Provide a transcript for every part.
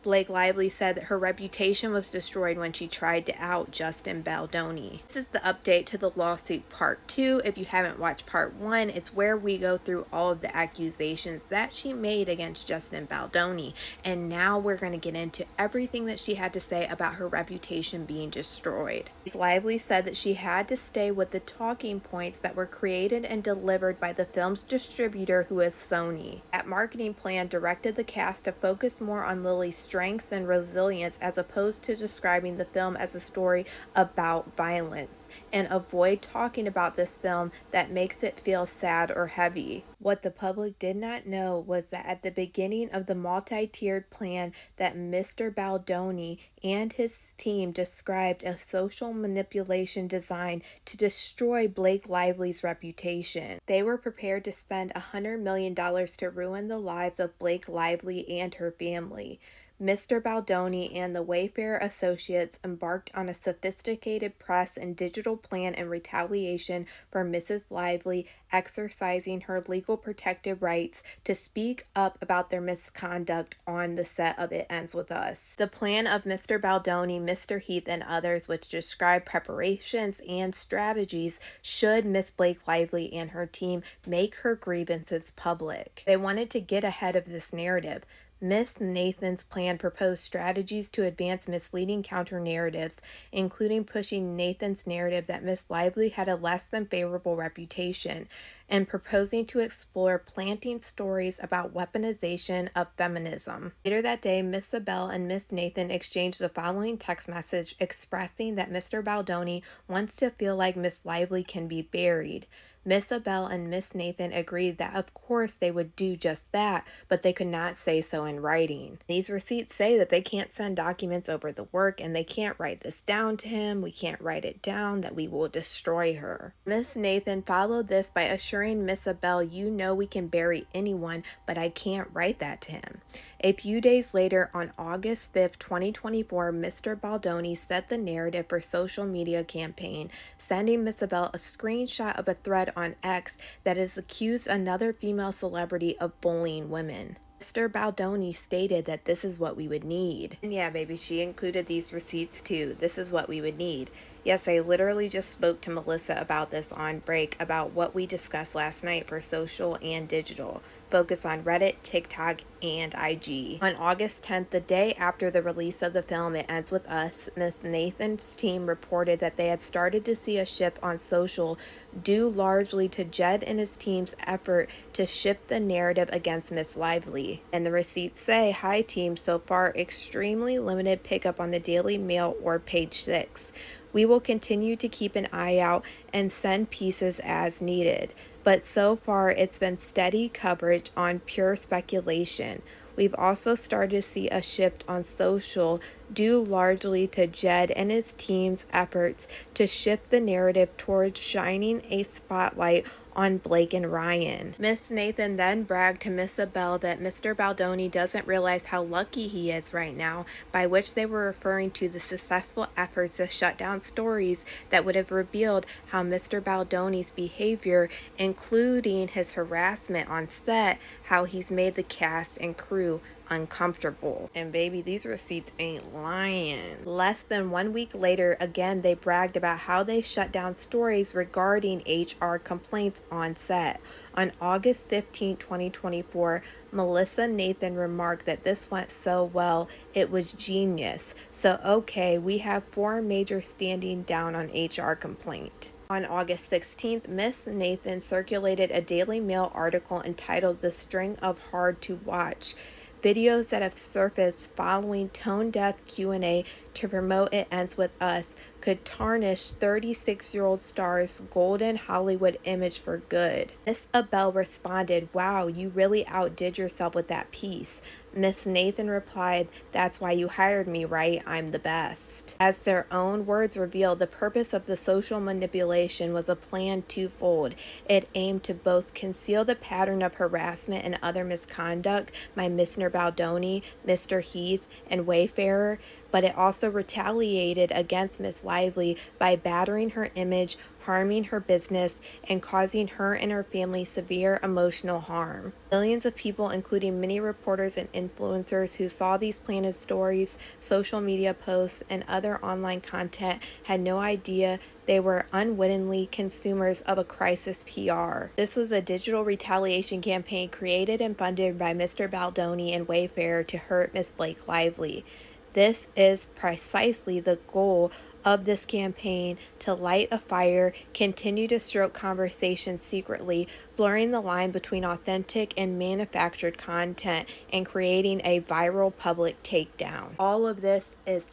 Blake Lively said that her reputation was destroyed when she tried to out Justin Baldoni. This is the update to the lawsuit part 2. If you haven't watched part 1, it's where we go through all of the accusations that she made against Justin Baldoni. And now we're going to get into everything that she had to say about her reputation being destroyed. Blake Lively said that she had to stay with the talking points that were created and delivered by the film's distributor, who is Sony. That marketing plan directed the cast to focus more on Lily's strengths and resilience as opposed to describing the film as a story about violence, and avoid talking about this film that makes it feel sad or heavy. What the public did not know was that at the beginning of the multi-tiered plan that Mr. Baldoni and his team described a social manipulation designed to destroy Blake Lively's reputation. They were prepared to spend $100 million to ruin the lives of Blake Lively and her family. Mr. Baldoni and the Wayfarer Associates embarked on a sophisticated press and digital plan in retaliation for Mrs. Lively exercising her legal protected rights to speak up about their misconduct on the set of It Ends With Us. The plan of Mr. Baldoni, Mr. Heath, and others, which describe preparations and strategies should Miss Blake Lively and her team make her grievances public. They wanted to get ahead of this narrative. Miss Nathan's plan proposed strategies to advance misleading counter-narratives, including pushing Nathan's narrative that Miss Lively had a less than favorable reputation, and proposing to explore planting stories about weaponization of feminism. Later that day, Miss Abel and Miss Nathan exchanged the following text message expressing that Mr. Baldoni wants to feel like Miss Lively can be buried. Miss Abel and Miss Nathan agreed that of course they would do just that, but they could not say so in writing. These receipts say that they can't send documents over the work and they can't write this down to him. We can't write it down, that we will destroy her. Miss Nathan followed this by assuring Miss Abel, you know we can bury anyone, but I can't write that to him. A few days later, on August 5th, 2024, Mr. Baldoni set the narrative for social media campaign, sending Miss Abel a screenshot of a thread on X that has accused another female celebrity of bullying women. Mr. Baldoni stated that this is what we would need. And yeah, baby, she included these receipts too. This is what we would need. Yes, I literally just spoke to Melissa about this on break, about what we discussed last night for social and digital. Focus on Reddit, TikTok, and IG. On August 10th, the day after the release of the film It Ends With Us, Miss Nathan's team reported that they had started to see a shift on social due largely to Jed and his team's effort to shift the narrative against Miss Lively. And the receipts say, hi team, so far extremely limited pickup on the Daily Mail or Page 6. We will continue to keep an eye out and send pieces as needed, but so far it's been steady coverage on pure speculation. We've also started to see a shift on social due largely to Jed and his team's efforts to shift the narrative towards shining a spotlight on Blake and Ryan. Miss Nathan then bragged to Miss Abel that Mr. Baldoni doesn't realize how lucky he is right now, by which they were referring to the successful efforts to shut down stories that would have revealed how Mr. Baldoni's behavior, including his harassment on set, how he's made the cast and crew uncomfortable. And baby, these receipts ain't lying. Less than 1 week later, again, they bragged about how they shut down stories regarding HR complaints on set. On August 15, 2024, Melissa Nathan remarked that this went so well, it was genius. So okay, we have 4 major standing down on HR complaint. On August 16th, Miss Nathan circulated a Daily Mail article entitled The String of Hard to Watch. Videos that have surfaced following tone deaf Q&A to promote It Ends With Us could tarnish 36-year-old star's golden Hollywood image for good. Miss Abel responded, wow, you really outdid yourself with that piece. Miss Nathan replied, that's why you hired me, right? I'm the best. As their own words revealed, the purpose of the social manipulation was a plan twofold. It aimed to both conceal the pattern of harassment and other misconduct by Mr. Baldoni, Mr. Heath, and Wayfarer, but it also retaliated against Miss Lively by battering her image, harming her business, and causing her and her family severe emotional harm. Millions of people, including many reporters and influencers who saw these planted stories, social media posts, and other online content, had no idea they were unwittingly consumers of a crisis PR. This was a digital retaliation campaign created and funded by Mr. Baldoni and Wayfair to hurt Miss Blake Lively. This is precisely the goal of this campaign: to light a fire, continue to stroke conversations secretly, blurring the line between authentic and manufactured content, and creating a viral public takedown. All of this is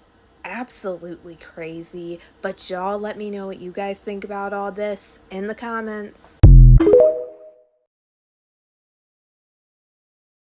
absolutely crazy, but y'all let me know what you guys think about all this in the comments.